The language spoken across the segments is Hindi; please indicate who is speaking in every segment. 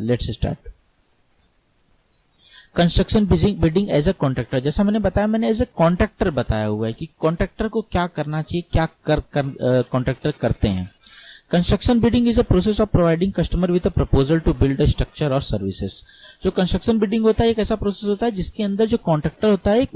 Speaker 1: Let's start. Construction bidding as a contractor, जैसा मैंने बताया, मैंने एज अ कॉन्ट्रैक्टर बताया हुआ है कि कॉन्ट्रैक्टर को क्या करना चाहिए, क्या कॉन्ट्रैक्टर करते हैं। Construction bidding is a process of providing customer with a proposal to build a structure और सर्विसेज। जो कंस्ट्रक्शन बिडिंग होता है एक ऐसा प्रोसेस होता है जिसके अंदर जो कॉन्ट्रैक्टर होता है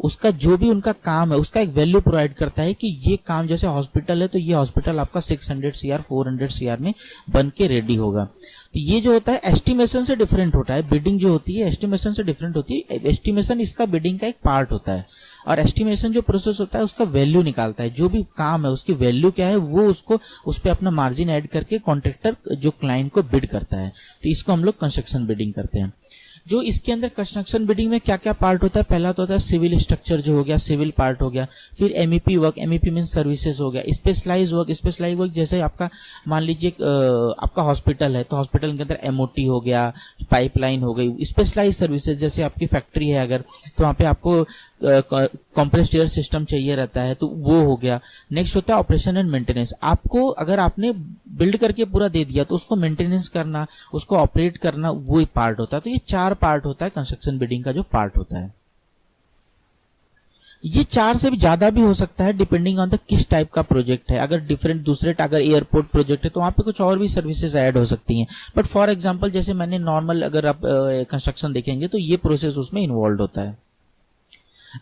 Speaker 1: उसका जो भी उनका काम है उसका एक वैल्यू प्रोवाइड करता है कि ये काम, जैसे हॉस्पिटल है तो ये हॉस्पिटल आपका 600 CR 400 CR में बन के रेडी होगा। तो ये जो होता है एस्टिमेशन से डिफरेंट होता है, बिडिंग जो होती है एस्टिमेशन से डिफरेंट होती है। एस्टिमेशन इसका बिडिंग का एक पार्ट होता है और एस्टिमेशन जो प्रोसेस होता है उसका वैल्यू निकालता है, जो भी काम है उसकी वैल्यू क्या है वो उसको उस पे अपना मार्जिन ऐड करके कॉन्ट्रैक्टर जो क्लाइंट को बिड करता है, तो इसको हम लोग कंस्ट्रक्शन बिडिंग करते हैं। जो इसके अंदर कंस्ट्रक्शन बिडिंग में क्या क्या पार्ट होता है, पहला तो होता है सिविल स्ट्रक्चर जो हो गया, सिविल पार्ट हो गया, फिर MEP work, MEP mean services हो गया, स्पेशलाइज वर्क जैसे आपका मान लीजिए आपका हॉस्पिटल है तो हॉस्पिटल के अंदर एमओटी हो गया, पाइपलाइन हो गई। स्पेशलाइज सर्विसेज जैसे आपकी फैक्ट्री है अगर तो वहां पे आपको कंप्रेस्ड एयर सिस्टम चाहिए रहता है तो वो हो गया। नेक्स्ट होता है ऑपरेशन एंड मेंटेनेंस, आपको अगर आपने बिल्ड करके पूरा दे दिया तो उसको मेंटेनेंस करना, उसको ऑपरेट करना, वो एक पार्ट होता है। तो ये 4 पार्ट होता है कंस्ट्रक्शन बिडिंग का जो पार्ट होता है। ये 4 से भी ज्यादा भी हो सकता है डिपेंडिंग ऑन द किस टाइप का प्रोजेक्ट है। अगर डिफरेंट दूसरे अगर एयरपोर्ट प्रोजेक्ट है तो वहां पे कुछ और भी सर्विसेज ऐड हो सकती हैं, बट फॉर एग्जांपल जैसे मैंने नॉर्मल अगर आप कंस्ट्रक्शन देखेंगे तो ये प्रोसेस उसमें इन्वॉल्व होता है।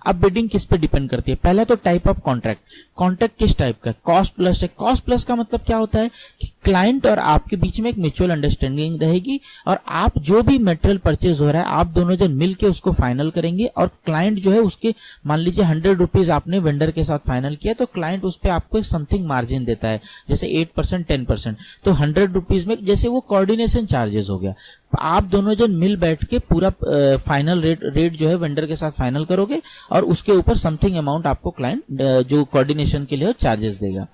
Speaker 1: अब बिडिंग किस पे डिपेंड करती है, पहला तो टाइप ऑफ कॉन्ट्रैक्ट, कॉन्ट्रैक्ट किस टाइप का, कॉस्ट प्लस है। कॉस्ट प्लस का मतलब क्या होता है कि क्लाइंट और आपके बीच में एक म्यूचुअल अंडरस्टैंडिंग रहेगी और आप जो भी मटेरियल परचेज हो रहा है आप दोनों जन मिलके उसको फाइनल करेंगे और क्लाइंट जो है उसके मान लीजिए 100 रुपीज आपने वेंडर के साथ फाइनल किया तो क्लाइंट उस पर आपको समथिंग मार्जिन देता है, जैसे 8% 10%, तो 100 रुपीज में जैसे वो कोऑर्डिनेशन चार्जेस हो गया। आप दोनों जन मिल बैठ के पूरा फाइनल रेट जो है वेंडर के साथ फाइनल करोगे और उसके ऊपर समथिंग अमाउंट आपको क्लाइंट जो कोऑर्डिनेशन के लिए चार्जेस देगा।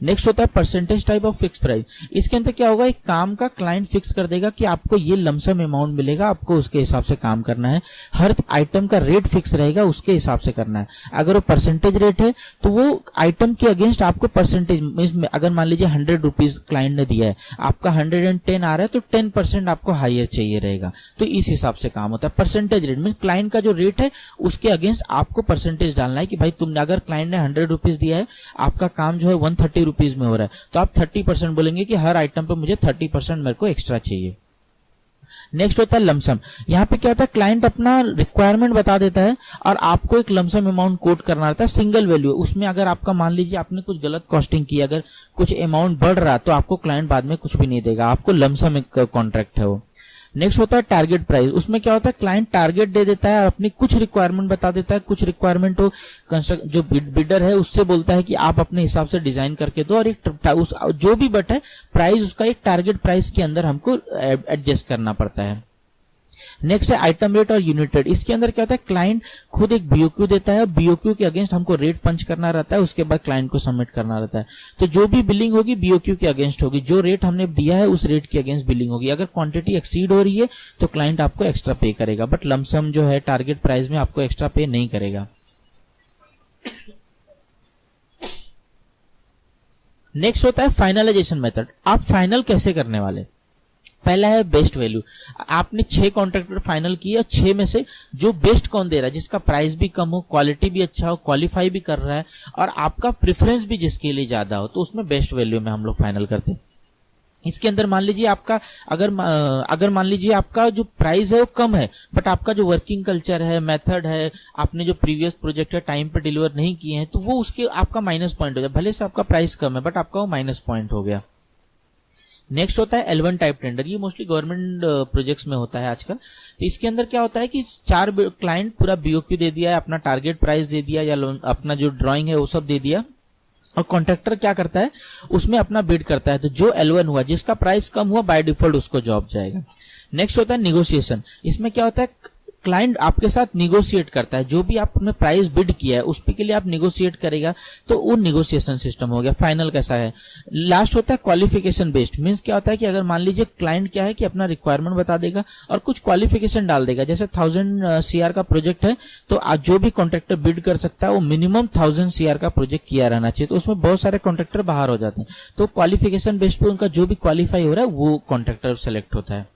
Speaker 1: नेक्स्ट होता है percentage type of fix price. इसके अंदर क्या होगा, एक काम का क्लाइंट फिक्स कर देगा कि आपको ये लमसम अमाउंट मिलेगा, आपको उसके हिसाब से काम करना है। हर आइटम का रेट फिक्स रहेगा, उसके हिसाब से करना है। अगर वो परसेंटेज रेट है तो वो आइटम के अगेंस्ट आपको परसेंटेज में, अगर मान लीजिए 100 रुपीज क्लाइंट ने दिया है, आपका 110 आ रहा है तो 10% आपको हायर चाहिए रहेगा, तो इस हिसाब से काम होता है। परसेंटेज रेट में क्लाइंट का जो रेट है उसके अगेंस्ट आपको परसेंटेज डालना है कि भाई तुमने अगर क्लाइंट ने 100 रुपीज दिया है, आपका काम जो है 130 रुपीज में हो रहा है तो आप 30% बोलेंगे कि हर आइटम पे मुझे 30% मेरे को एक्स्ट्रा चाहिए। नेक्स्ट होता है लमसम। यहाँ पे क्या होता है, क्लाइंट अपना रिक्वायरमेंट बता देता है और आपको एक लमसम अमाउंट कोट करना रहता है, सिंगल वैल्यू। उसमें अगर आपका मान लीजिए आपने कुछ गलत कॉस्टिंग की, अगर कुछ अमाउंट बढ़ रहा तो आपको क्लाइंट बाद में कुछ भी नहीं देगा, आपको लमसम एक कॉन्ट्रैक्ट है वो। नेक्स्ट होता है टारगेट प्राइस। उसमें क्या होता है, क्लाइंट टारगेट दे देता है और अपनी कुछ रिक्वायरमेंट बता देता है, कुछ रिक्वायरमेंट हो जो बिल्डर है उससे बोलता है कि आप अपने हिसाब से डिजाइन करके दो और एक जो भी बट है प्राइस उसका एक टारगेट प्राइस के अंदर हमको एडजस्ट करना पड़ता है। नेक्स्ट है आइटम रेट और यूनिट रेट। इसके अंदर क्या होता है, क्लाइंट खुद एक बीओक्यू देता है, बीओक्यू के अगेंस्ट हमको रेट पंच करना रहता है, उसके बाद क्लाइंट को सबमिट करना रहता है। तो जो भी बिलिंग होगी बीओक्यू के अगेंस्ट होगी, जो रेट हमने दिया है उस रेट के अगेंस्ट बिलिंग होगी। अगर क्वांटिटी एक्सीड हो रही है तो क्लाइंट आपको एक्स्ट्रा पे करेगा, बट लमसम जो है टारगेट प्राइस में आपको एक्स्ट्रा पे नहीं करेगा। नेक्स्ट होता है फाइनलाइजेशन मेथड। आप फाइनल कैसे करने वाले, पहला है बेस्ट वैल्यू। आपने 6 कॉन्ट्रैक्टर फाइनल किए और 6 में से जो बेस्ट कौन दे रहा है, जिसका प्राइस भी कम हो, क्वालिटी भी अच्छा हो, क्वालिफाई भी कर रहा है और आपका प्रेफरेंस भी जिसके लिए ज्यादा हो, तो उसमें बेस्ट वैल्यू में हम लोग फाइनल करते हैं। इसके अंदर मान लीजिए आपका अगर मान लीजिए आपका जो प्राइस है वो कम है, बट आपका जो वर्किंग कल्चर है, मेथड है, आपने जो प्रीवियस प्रोजेक्ट है टाइम पे डिलीवर नहीं किए हैं, तो वो उसके आपका माइनस पॉइंट हो जाए। भले से आपका प्राइस कम है बट आपका वो माइनस पॉइंट हो गया। नेक्स्ट होता है L1 टाइप टेंडर। ये मोस्टली गवर्नमेंट प्रोजेक्ट्स में होता है आजकल। तो इसके अंदर क्या होता है कि 4 क्लाइंट पूरा बीओक्यू दे दिया है, अपना टारगेट प्राइस दे दिया या अपना जो ड्राइंग है वो सब दे दिया और कॉन्ट्रैक्टर क्या करता है उसमें अपना बिड करता है। तो जो L1 हुआ, जिसका प्राइस कम हुआ, बाय डिफॉल्ट उसको जॉब जाएगा। नेक्स्ट होता है निगोशिएशन। इसमें क्या होता है, क्लाइंट आपके साथ निगोशिएट करता है, जो भी आपने प्राइस बिड किया है उस पे के लिए आप निगोशिएट करेगा, तो वो निगोशिएशन सिस्टम हो गया। फाइनल कैसा है। लास्ट होता है क्वालिफिकेशन बेस्ड। मींस क्या होता है कि अगर मान लीजिए क्लाइंट क्या है कि अपना रिक्वायरमेंट बता देगा और कुछ क्वालिफिकेशन डाल देगा, जैसे 1000 CR का प्रोजेक्ट है तो आज जो भी कॉन्ट्रैक्टर बिड कर सकता है वो मिनिमम 1000 CR का प्रोजेक्ट किया रहना चाहिए। तो उसमें बहुत सारे कॉन्ट्रैक्टर बाहर हो जाते हैं, तो क्वालिफिकेशन बेस्ड पे उनका जो भी क्वालिफाई हो रहा है वो कॉन्ट्रैक्टर सेलेक्ट होता है।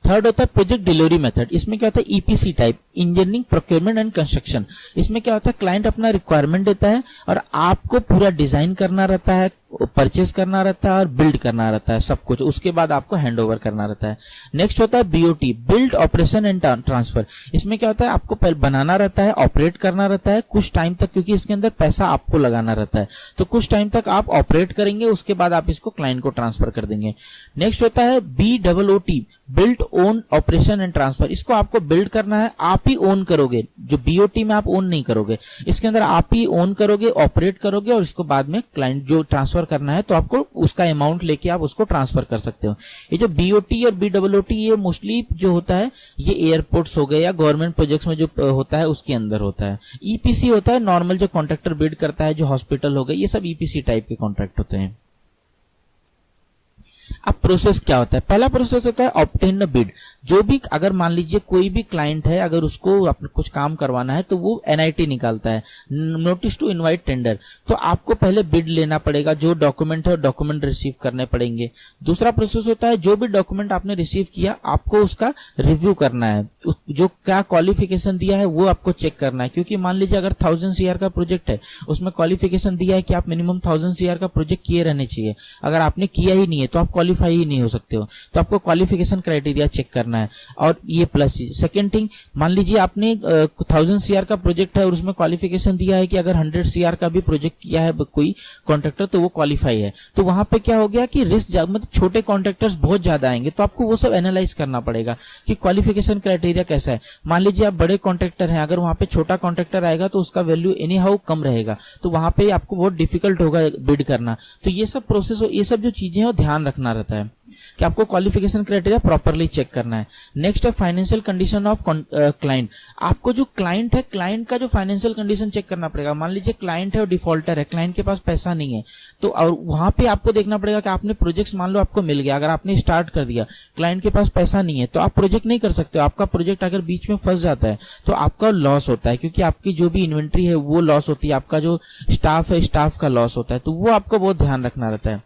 Speaker 1: थर्ड होता है प्रोजेक्ट डिलीवरी मेथड। इसमें क्या होता है EPC type, engineering procurement and construction. इसमें क्या होता है क्लाइंट अपना रिक्वायरमेंट देता है और आपको पूरा डिजाइन करना रहता है, परचेस करना रहता है और बिल्ड करना रहता है सब कुछ, उसके बाद आपको हैंड ओवर करना रहता है। नेक्स्ट होता है BOT, build operation and transfer. इसमें क्या होता है आपको पहले बनाना रहता है, ऑपरेट करना रहता है कुछ टाइम तक, क्योंकि इसके अंदर पैसा आपको लगाना रहता है, तो कुछ टाइम तक आप ऑपरेट करेंगे, उसके बाद आप इसको क्लाइंट को ट्रांसफर कर देंगे। नेक्स्ट होता है BOOT, build own operation and transfer. इसको आपको बिल्ड करना है, आप ही ओन करोगे, जो बीओटी में आप ओन नहीं करोगे, इसके अंदर आप ही ओन करोगे, ऑपरेट करोगे और इसको बाद में क्लाइंट जो ट्रांसफर करना है तो आपको उसका अमाउंट लेके आप उसको ट्रांसफर कर सकते हो। ये जो बीओटी और BOOT ये मोस्टली जो होता है ये एयरपोर्ट्स हो गए या गवर्नमेंट प्रोजेक्ट्स में जो होता है उसके अंदर होता है। ईपीसी होता है नॉर्मल जो कॉन्ट्रैक्टर बिड करता है, जो हॉस्पिटल हो गए, ये सब ईपीसी टाइप के कॉन्ट्रैक्ट होते हैं। अब प्रोसेस क्या होता है, पहला प्रोसेस होता है ऑब्टेन द बिड। जो भी अगर मान लीजिए कोई भी क्लाइंट है, अगर उसको अपने कुछ काम करवाना है तो वो एनआईटी निकालता है, नोटिस टू इनवाइट टेंडर। तो आपको पहले बिड लेना पड़ेगा, जो डॉक्यूमेंट है डॉक्यूमेंट रिसीव करने पड़ेंगे। दूसरा प्रोसेस होता है जो भी डॉक्यूमेंट आपने रिसीव किया आपको उसका रिव्यू करना है, जो क्या क्वालिफिकेशन दिया है वो आपको चेक करना है। क्योंकि मान लीजिए अगर 1000 CR का प्रोजेक्ट है, उसमें क्वालिफिकेशन दिया है कि आप मिनिमम 1000 CR का प्रोजेक्ट किए रहने चाहिए, अगर आपने किया ही नहीं है तो आप क्वालिफाई ही नहीं हो सकते हो, तो आपको क्वालिफिकेशन क्राइटेरिया चेक करना है। और ये प्लस सेकंड थिंग, मान लीजिए आपने 1000 CR का प्रोजेक्ट है और उसमें क्वालिफिकेशन दिया है कि अगर 100 CR का भी प्रोजेक्ट किया है कोई कॉन्ट्रैक्टर तो वो क्वालिफाई है, तो वहां पे क्या हो गया कि रिस्क मतलब छोटे कॉन्ट्रैक्टर्स बहुत ज्यादा आएंगे, तो आपको वो सब एनालाइज करना पड़ेगा कि क्वालिफिकेशन क्राइटेरिया कैसा है। मान लीजिए आप बड़े कॉन्ट्रैक्टर हैं, अगर वहां पे छोटा कॉन्ट्रैक्टर आएगा तो उसका वैल्यू एनी हाउ कम रहेगा, तो वहां पे आपको बहुत डिफिकल्ट होगा बिड करना। तो ये सब प्रोसेस, ये सब जो चीजें हैं वो ध्यान रखना रहता है कि आपको क्वालिफिकेशन क्राइटेरिया प्रॉपरली चेक करना है। नेक्स्ट है फाइनेंशियल कंडीशन ऑफ क्लाइंट। आपको जो क्लाइंट है, क्लाइंट का जो फाइनेंशियल कंडीशन चेक करना पड़ेगा। मान लीजिए क्लाइंट है और डिफॉल्टर है, क्लाइंट के पास पैसा नहीं है, तो और वहां पे आपको देखना पड़ेगा कि आपने प्रोजेक्ट मान लो आपको मिल गया, अगर आपने स्टार्ट कर दिया, क्लाइंट के पास पैसा नहीं है तो आप प्रोजेक्ट नहीं कर सकते हो। आपका प्रोजेक्ट अगर बीच में फंस जाता है तो आपका लॉस होता है, क्योंकि आपकी जो भी इन्वेंट्री है वो लॉस होती है, आपका जो स्टाफ है स्टाफ का लॉस होता है, तो वो आपको बहुत ध्यान रखना रहता है।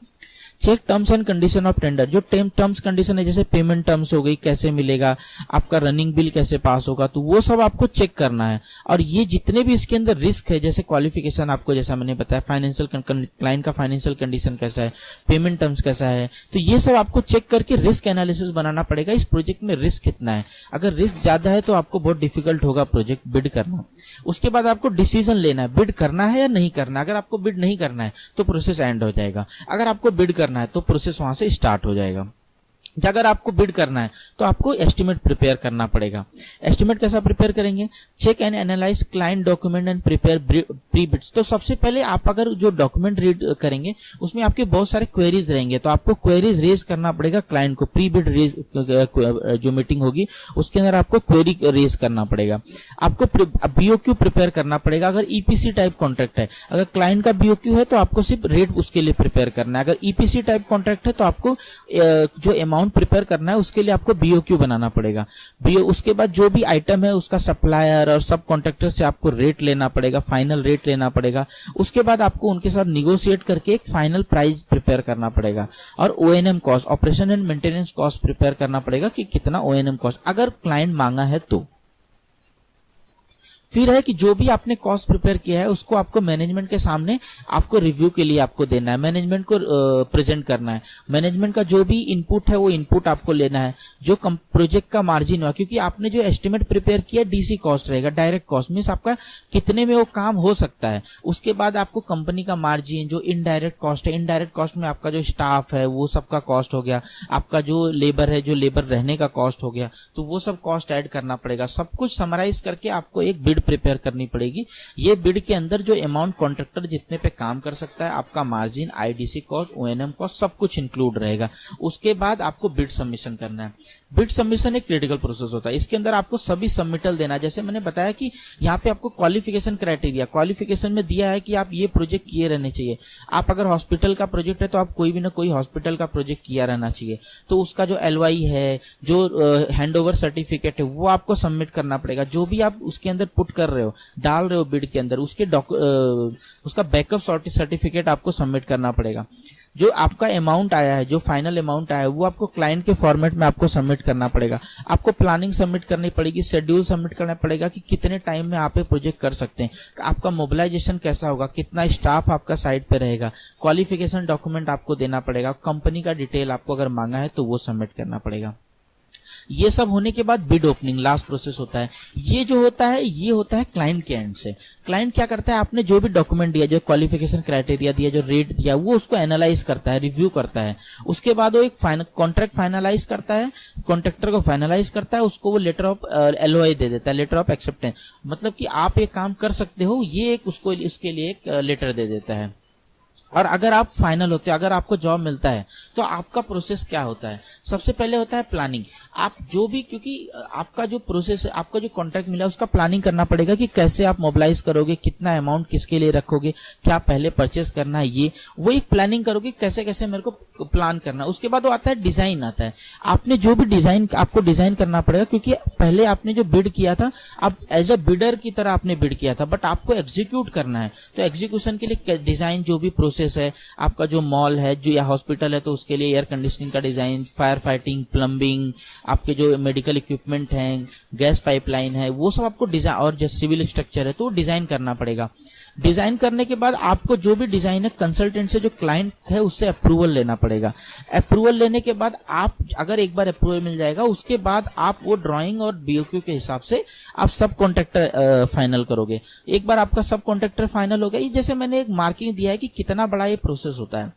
Speaker 1: Check terms and condition of tender. जो टर्म्स कंडीशन है जैसे पेमेंट टर्म्स हो गई, कैसे मिलेगा, आपका रनिंग बिल कैसे पास होगा, तो वो सब आपको चेक करना है। और ये जितने भी इसके अंदर रिस्क है, जैसे क्वालिफिकेशन आपको जैसा मैंने बताया, फाइनेंशियल क्लाइंट का फाइनेंशियल कंडीशन कैसा है, पेमेंट टर्म्स कैसा है, तो ये सब आपको चेक करके रिस्क एनालिसिस बनाना पड़ेगा। इस प्रोजेक्ट में रिस्क कितना है, अगर रिस्क ज्यादा है तो आपको बहुत डिफिकल्ट होगा प्रोजेक्ट बिड करना। उसके बाद आपको डिसीजन लेना है, बिड करना है या नहीं करना है। अगर आपको बिड नहीं करना है तो प्रोसेस एंड हो जाएगा, अगर आपको बिड करना है तो प्रोसेस वहां से स्टार्ट हो जाएगा। अगर आपको बिड करना है तो आपको एस्टिमेट प्रिपेयर करना पड़ेगा। एस्टिमेट कैसा प्रिपेयर करेंगे, check and analyse client document and prepare pre bids. तो सबसे पहले आप अगर जो डॉक्यूमेंट रीड करेंगे उसमें आपके बहुत सारे क्वेरीज रहेंगे, तो आपको क्वेरीज रेज करना पड़ेगा क्लाइंट को। प्री बिड रेज जो मीटिंग होगी उसके अंदर आपको क्वेरी रेज करना पड़ेगा। आपको बीओक्यू प्रिपेयर करना पड़ेगा। अगर ईपीसी टाइप कॉन्ट्रैक्ट है, अगर क्लाइंट का बीओक्यू है तो आपको सिर्फ रेट उसके लिए प्रिपेयर करना है। अगर ईपीसी टाइप कॉन्ट्रैक्ट है तो आपको जो अमाउंट प्रिपेयर करना है उसके लिए आपको बीओक्यू बनाना पड़ेगा। उसके बाद जो भी आइटम है उसका सप्लायर और सब कॉन्ट्रैक्टर से आपको रेट लेना पड़ेगा, फाइनल रेट लेना पड़ेगा। उसके बाद आपको उनके साथ निगोशिएट करके एक फाइनल प्राइस प्रिपेयर करना पड़ेगा। और O&M cost, operation and maintenance cost prepare करना पड़ेगा कि कितना ओएनएम कॉस्ट अगर क्लाइंट मांगा है तो। फिर है कि जो भी आपने कॉस्ट प्रिपेयर किया है उसको आपको मैनेजमेंट के सामने आपको रिव्यू के लिए आपको देना है, मैनेजमेंट को प्रेजेंट करना है। मैनेजमेंट का जो भी इनपुट है वो इनपुट आपको लेना है, जो प्रोजेक्ट का मार्जिन हुआ, क्योंकि आपने जो एस्टिमेट प्रिपेयर किया डीसी कॉस्ट रहेगा, डायरेक्ट कॉस्ट मींस आपका कितने में वो काम हो सकता है। उसके बाद आपको कंपनी का मार्जिन, जो इनडायरेक्ट कॉस्ट है, इनडायरेक्ट कॉस्ट में आपका जो स्टाफ है वो सबका कॉस्ट हो गया, आपका जो लेबर है, जो लेबर रहने का कॉस्ट हो गया, तो वो सब कॉस्ट ऐड करना पड़ेगा। सब कुछ समराइज करके आपको एक बिड प्रिपेयर करनी पड़ेगी। ये बिड के अंदर जो अमाउंट कॉन्ट्रैक्टर जितने पे काम कर सकता है, आपका margin, IDC cost, O&M cost सब कुछ इंक्लूड रहेगा। उसके बाद आपको बिड सबमिशन करना है। बिड सबमिशन एक क्रिटिकल प्रोसेस होता है, इसके अंदर आपको सभी सबमिटल देना है। जैसे मैंने बताया कि यहाँ पे आपको क्वालिफिकेशन क्राइटेरिया, क्वालिफिकेशन में दिया है कि आप ये प्रोजेक्ट किए रहने चाहिए। आप अगर हॉस्पिटल का प्रोजेक्ट है तो आप कोई भी ना कोई हॉस्पिटल का प्रोजेक्ट किया रहना चाहिए, तो उसका जो एलवाई है, जो हैंडओवर सर्टिफिकेट है वो आपको सबमिट करना पड़ेगा। जो भी आप उसके अंदर पुट कर रहे हो, डाल रहे हो बिड के अंदर, उसके उसका बैकअप सर्टिफिकेट आपको सबमिट करना पड़ेगा। जो आपका अमाउंट आया है, जो फाइनल अमाउंट आया है, वो आपको क्लाइंट के फॉर्मेट में आपको सबमिट करना पड़ेगा। आपको प्लानिंग सबमिट करनी पड़ेगी, शेड्यूल सबमिट करना पड़ेगा कि कितने टाइम में आप ये प्रोजेक्ट कर सकते हैं, आपका मोबिलाइजेशन कैसा होगा, कितना स्टाफ आपका साइट पे रहेगा, क्वालिफिकेशन डॉक्यूमेंट आपको देना पड़ेगा, कंपनी का डिटेल आपको अगर मांगा है तो वो सबमिट करना पड़ेगा। ये सब होने के बाद बिड ओपनिंग लास्ट प्रोसेस होता है। ये जो होता है ये होता है क्लाइंट के एंड से। क्लाइंट क्या करता है, आपने जो भी डॉक्यूमेंट दिया, जो क्वालिफिकेशन क्राइटेरिया दिया, जो रेट दिया, वो उसको एनालाइज करता है, रिव्यू करता है। उसके बाद वो एक कॉन्ट्रैक्ट फाइनलाइज करता है, कॉन्ट्रैक्टर को फाइनलाइज करता है, उसको वो लेटर ऑफ LOI दे देता है, लेटर ऑफ एक्सेप्टेंस, मतलब कि आप ये काम कर सकते हो, ये एक उसको इसके लिए एक लेटर दे देता है। और अगर आप फाइनल होते हैं, अगर आपको जॉब मिलता है, तो आपका प्रोसेस क्या होता है? सबसे पहले होता है प्लानिंग। आप जो भी, क्योंकि आपका जो प्रोसेस है, आपका जो कॉन्ट्रैक्ट मिला है, उसका प्लानिंग करना पड़ेगा कि कैसे आप मोबिलाइज करोगे, कितना अमाउंट किसके लिए रखोगे, क्या पहले परचेस करना है, ये वो एक प्लानिंग करोगे कैसे कैसे मेरे को प्लान करना। उसके बाद वो आता है डिजाइन आता है। आपने जो भी डिजाइन, आपको डिजाइन करना पड़ेगा, क्योंकि पहले आपने जो बिड किया था, आप एज अ बिडर की तरह आपने बिड किया था, बट आपको एग्जीक्यूट करना है। तो एग्जीक्यूशन के लिए डिजाइन, जो भी प्रोसेस है, आपका जो मॉल है, जो या हॉस्पिटल है, तो उसके लिए एयर कंडीशनिंग का डिजाइन, फायर फाइटिंग, प्लम्बिंग, आपके जो मेडिकल इक्विपमेंट हैं, गैस पाइपलाइन है, वो सब आपको डिजाइन, और जो सिविल स्ट्रक्चर है तो डिजाइन करना पड़ेगा। डिजाइन करने के बाद आपको जो भी डिजाइन है, कंसल्टेंट से, जो क्लाइंट है, उससे अप्रूवल लेना पड़ेगा। अप्रूवल लेने के बाद आप, अगर एक बार अप्रूवल मिल जाएगा, उसके बाद आप वो ड्राइंग और BOQ के हिसाब से आप सब कॉन्ट्रैक्टर फाइनल करोगे। एक बार आपका सब कॉन्ट्रैक्टर फाइनल हो गया, ये जैसे मैंने एक मार्किंग दिया है कि कितना बड़ा ये प्रोसेस होता है,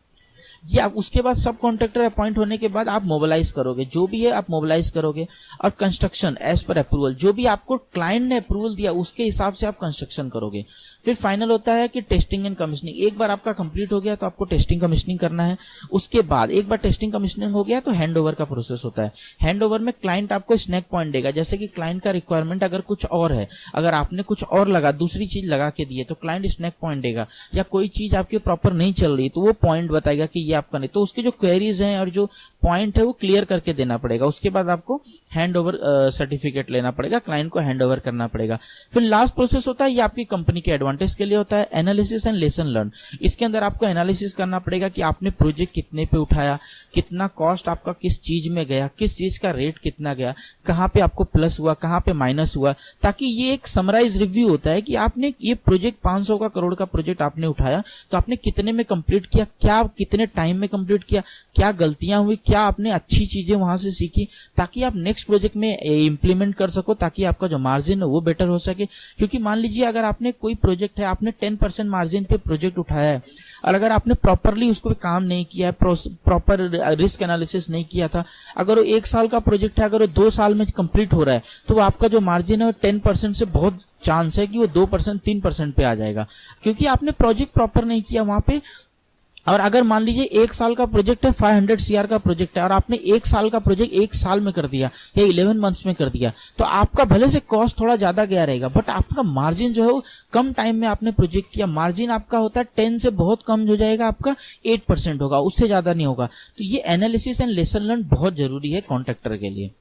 Speaker 1: ये आप उसके बाद सब कॉन्ट्रैक्टर अपॉइंट होने के बाद आप मोबिलाइज करोगे, जो भी है आप मोबिलाइज करोगे। और कंस्ट्रक्शन एज पर अप्रूवल, जो भी आपको क्लाइंट ने अप्रूवल दिया उसके हिसाब से आप कंस्ट्रक्शन करोगे। फिर फाइनल होता है कि टेस्टिंग एंड कमीशनिंग। एक बार आपका कंप्लीट हो गया तो आपको टेस्टिंग कमीशनिंग करना है। उसके बाद एक बार टेस्टिंग कमीशनिंग हो गया तो हैंड ओवर का प्रोसेस होता है। हैंड ओवर में क्लाइंट आपको स्नैक पॉइंट देगा, जैसे कि क्लाइंट का रिक्वायरमेंट अगर कुछ और है, अगर आपने कुछ और लगा, दूसरी चीज लगा के दी है, तो क्लाइंट स्नैक पॉइंट देगा। या कोई चीज आपकी प्रॉपर नहीं चल रही तो वो पॉइंट बताएगा कि ये आपका नहीं, तो उसके जो क्वेरीज हैं और जो पॉइंट है वो क्लियर करके देना पड़ेगा। उसके बाद आपको हैंड ओवर सर्टिफिकेट लेना पड़ेगा, क्लाइंट को हैंड ओवर करना पड़ेगा। फिर लास्ट प्रोसेस होता है, ये आपकी कंपनी के एडवांटेज के लिए होता है, एनालिसिस एंड लेसन लर्न। इसके अंदर आपको एनालिसिस करना पड़ेगा कि आपने प्रोजेक्ट कितने पे उठाया, कितना कॉस्ट आपका किस चीज में गया, किस चीज का रेट कितना गया, कहां पे आपको प्लस हुआ, कहां पे माइनस हुआ, ताकि ये एक समराइज रिव्यू होता है कि आपने ये प्रोजेक्ट 500 का, करोड़ का प्रोजेक्ट आपने उठाया, तो आपने कितने में कंप्लीट किया, क्या कितने टाइम में कंप्लीट किया, क्या गलतियां हुई, क्या आपने अच्छी चीजें वहां से सीखी, ताकि आप नेक्स्ट प्रोजेक्ट में इंप्लीमेंट कर सको, ताकि आपका जो मार्जिन है वो बेटर हो सके। क्योंकि मान लीजिए अगर आपने कोई प्रोजेक्ट है, आपने 10% मार्जिन पे प्रोजेक्ट उठाया है, और अगर आपने प्रॉपरली उसको काम नहीं किया है, प्रॉपर रिस्क एनालिसिस नहीं किया था, अगर वो 1 साल का प्रोजेक्ट है, अगर वो 2 साल में कंप्लीट हो रहा है, तो आपका जो मार्जिन है वो 10% से बहुत चांस है कि वो 2%, 3% पे आ जाएगा, क्योंकि आपने प्रोजेक्ट प्रॉपर नहीं किया वहां पे। और अगर मान लीजिए 1 साल का प्रोजेक्ट है, 500 CR का प्रोजेक्ट है, और आपने 1 साल का प्रोजेक्ट 1 साल में कर दिया या 11 मंथ्स में कर दिया, तो आपका भले से कॉस्ट थोड़ा ज्यादा गया रहेगा, बट आपका मार्जिन जो है वो कम टाइम में आपने प्रोजेक्ट किया, मार्जिन आपका होता है 10 से बहुत कम हो जाएगा, आपका 8% होगा, उससे ज्यादा नहीं होगा। तो ये एनालिसिस एंड लेसन लर्न बहुत जरूरी है कॉन्ट्रैक्टर के लिए।